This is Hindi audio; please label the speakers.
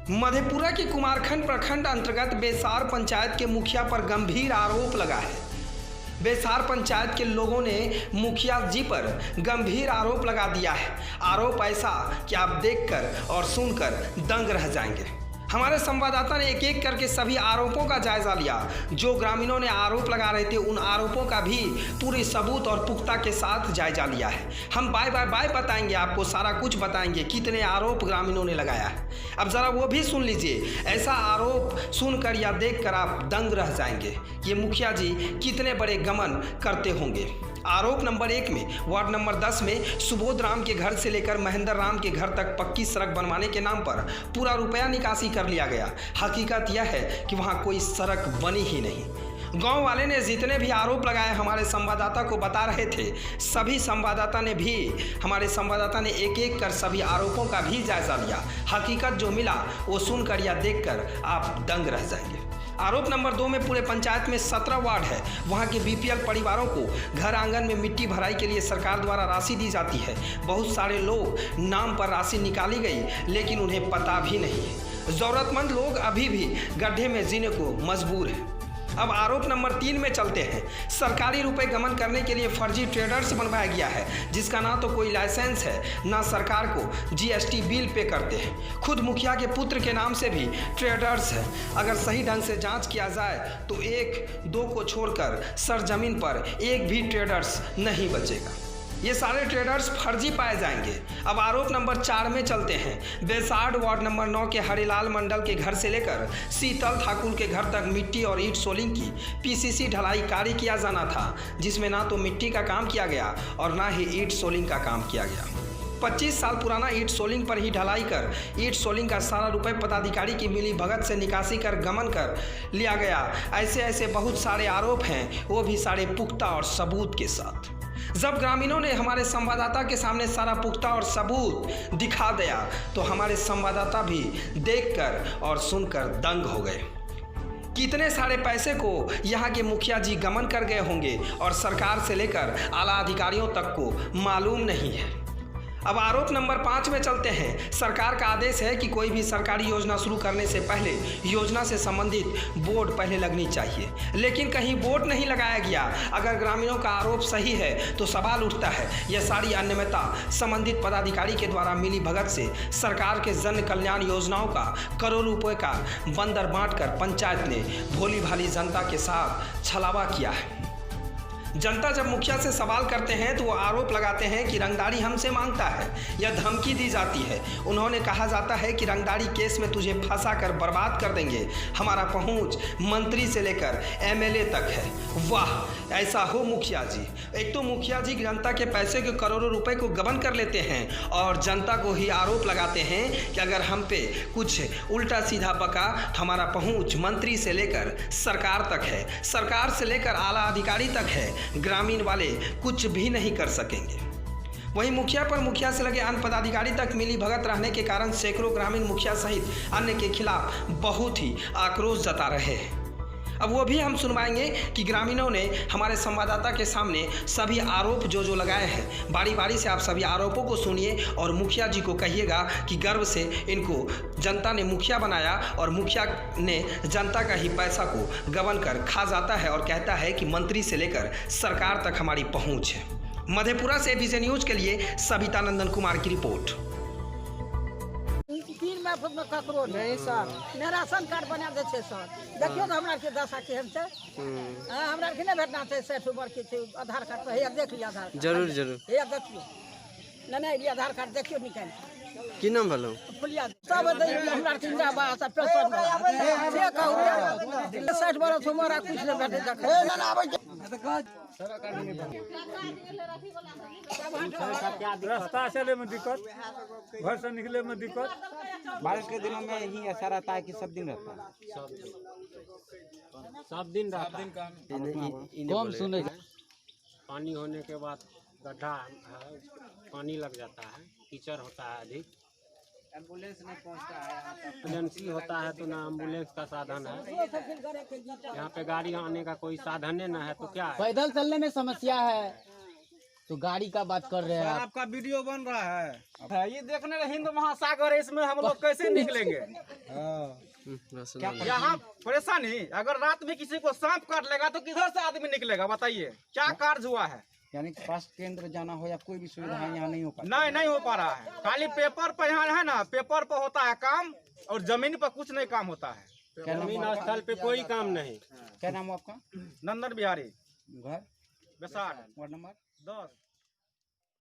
Speaker 1: मधेपुरा के कुमारखंड प्रखंड अंतर्गत बेसार पंचायत के मुखिया पर गंभीर आरोप लगा है। बेसार पंचायत के लोगों ने मुखिया जी पर गंभीर आरोप लगा दिया है। आरोप ऐसा कि आप देखकर और सुनकर दंग रह जाएंगे। हमारे संवाददाता ने एक एक करके सभी आरोपों का जायजा लिया। जो ग्रामीणों ने आरोप लगा रहे थे उन आरोपों का भी पूरे सबूत और पुख्ता के साथ जायजा लिया है। हम बाय बताएंगे, आपको सारा कुछ बताएंगे कितने आरोप ग्रामीणों ने लगाया है। अब ज़रा वो भी सुन लीजिए। ऐसा आरोप सुनकर या देखकर आप दंग रह जाएंगे। ये मुखिया जी कितने बड़े गमन करते होंगे। आरोप नंबर 1 में वार्ड नंबर 10 में सुबोध राम के घर से लेकर महेंद्र राम के घर तक पक्की सड़क बनवाने के नाम पर पूरा रुपया निकासी कर लिया गया। हकीकत यह है कि वहां कोई सड़क बनी ही नहीं। गांव वाले ने जितने भी आरोप लगाए हमारे संवाददाता को बता रहे थे। सभी हमारे संवाददाता ने एक एक कर सभी आरोपों का भी जायजा लिया। हकीकत जो मिला वो सुनकर या देखकर आप दंग रह जाएंगे। आरोप नंबर 2 में पूरे पंचायत में 17 वार्ड है। वहां के बीपीएल परिवारों को घर आंगन में मिट्टी भराई के लिए सरकार द्वारा राशि दी जाती है। बहुत सारे लोग नाम पर राशि निकाली गई लेकिन उन्हें पता भी नहीं है। जरूरतमंद लोग अभी भी गड्ढे में जीने को मजबूर है। अब आरोप नंबर 3 में चलते हैं। सरकारी रुपए गमन करने के लिए फर्जी ट्रेडर्स बनवाया गया है, जिसका ना तो कोई लाइसेंस है ना सरकार को जीएसटी बिल पे करते हैं। खुद मुखिया के पुत्र के नाम से भी ट्रेडर्स है। अगर सही ढंग से जांच किया जाए तो 1-2 को छोड़कर सरजमीन पर एक भी ट्रेडर्स नहीं बचेगा। ये सारे ट्रेडर्स फर्जी पाए जाएंगे। अब आरोप नंबर 4 में चलते हैं। बेसाड़ वार्ड नंबर 9 के हरिलाल मंडल के घर से लेकर शीतल ठाकुर के घर तक मिट्टी और ईंट सोलिंग की पीसीसी ढलाई कार्य किया जाना था, जिसमें ना तो मिट्टी का काम किया गया और ना ही ईंट सोलिंग का काम किया गया। 25 साल पुराना ईंट सोलिंग पर ही ढलाई कर ईंट सोलिंग का सारा रुपए पदाधिकारी की मिली भगत से निकासी कर गमन कर लिया गया। ऐसे बहुत सारे आरोप हैं, वो भी सारे पुख्ता और सबूत के साथ। जब ग्रामीणों ने हमारे संवाददाता के सामने सारा पुख्ता और सबूत दिखा दिया तो हमारे संवाददाता भी देखकर और सुनकर दंग हो गए। कितने सारे पैसे को यहाँ के मुखिया जी गमन कर गए होंगे और सरकार से लेकर आला अधिकारियों तक को मालूम नहीं है। अब आरोप नंबर 5 में चलते हैं। सरकार का आदेश है कि कोई भी सरकारी योजना शुरू करने से पहले योजना से संबंधित बोर्ड पहले लगनी चाहिए, लेकिन कहीं बोर्ड नहीं लगाया गया। अगर ग्रामीणों का आरोप सही है तो सवाल उठता है यह सारी अनियमितता संबंधित पदाधिकारी के द्वारा मिली भगत से सरकार के जन कल्याण योजनाओं का करोड़ों रुपए का बंदर बांटकर पंचायत ने भोली भाली जनता के साथ छलावा किया है। जनता जब मुखिया से सवाल करते हैं तो वो आरोप लगाते हैं कि रंगदारी हमसे मांगता है या धमकी दी जाती है। उन्होंने कहा जाता है कि रंगदारी केस में तुझे फंसा कर बर्बाद कर देंगे। हमारा पहुंच मंत्री से लेकर एमएलए तक है। वाह, ऐसा हो मुखिया जी। एक तो मुखिया जी जनता के पैसे के करोड़ों रुपए को गबन कर लेते हैं और जनता को ही आरोप लगाते हैं कि अगर हम पे कुछ उल्टा सीधा बका तो हमारा पहुंच मंत्री से लेकर सरकार तक है, सरकार से लेकर आला अधिकारी तक है। ग्रामीण वाले कुछ भी नहीं कर सकेंगे। वहीं मुखिया पर मुखिया से लगे अन्य पदाधिकारी तक मिली भगत रहने के कारण सैकड़ों ग्रामीण मुखिया सहित अन्य के खिलाफ बहुत ही आक्रोश जता रहे हैं। अब वो भी हम सुनवाएंगे कि ग्रामीणों ने हमारे संवाददाता के सामने सभी आरोप जो लगाए हैं। बारी बारी से आप सभी आरोपों को सुनिए और मुखिया जी को कहिएगा कि गर्व से इनको जनता ने मुखिया बनाया और मुखिया ने जनता का ही पैसा को गबन कर खा जाता है और कहता है कि मंत्री से लेकर सरकार तक हमारी पहुंच है। मधेपुरा से विजय न्यूज के लिए सविता नंदन कुमार की रिपोर्ट।
Speaker 2: नहीं सर, मैं राशन कार्ड बना दे छे सर। देखियो तो हमरा के दशा केहन छै। हमरा के नहीं भेटना छै 60 उम्र के छै। आधार कार्ड पे हे देख लिया आधार। जरूर हे देखियो। नहीं ये आधार कार्ड देखियो निकाल।
Speaker 3: की नाम भलो?
Speaker 2: फुलिया सब हमरा के जिंदाबाद सब पेशन से कहू 60 बरस उम्र कुछ नहीं भेटे देख। ना आबै
Speaker 4: रास्ता चले में दिक्कत, घर से निकले में दिक्कत।
Speaker 5: बारिश के दिनों में ही ऐसा रहता है कि सब दिन रहता है।
Speaker 4: सब दिन
Speaker 5: कम सुने
Speaker 4: पानी होने के बाद गड्ढा है, पानी लग जाता है, कीचड़ होता है अधिक।
Speaker 5: एम्बुलेंस नहीं पहुंचता है।
Speaker 4: इमरजेंसी होता है तो ना एम्बुलेंस का साधन है। यहाँ पे गाड़ी आने का कोई साधन न है तो क्या है?
Speaker 5: पैदल चलने में समस्या है।
Speaker 3: तो गाड़ी का बात कर रहे हैं आप।
Speaker 5: आपका वीडियो बन रहा है ये देखने रहे हिंद महासागर है, इसमें हम लोग कैसे निकलेंगे? यहाँ परेशानी, अगर रात में किसी को सांप काट लेगा तो किधर से आदमी निकलेगा बताइए? क्या कार्य हुआ है? यानी स्वास्थ्य केंद्र जाना हो या कोई भी सुविधा यहाँ नहीं हो पा नहीं हो पा रहा है। खाली पेपर पर यहाँ है ना, पेपर पर होता है काम और जमीन पर कुछ नहीं काम होता है।
Speaker 4: जमीन स्थल पे कोई काम नहीं।
Speaker 5: क्या नाम है आपका? नंदन बिहारी, घर बेसार, वार्ड नंबर 10।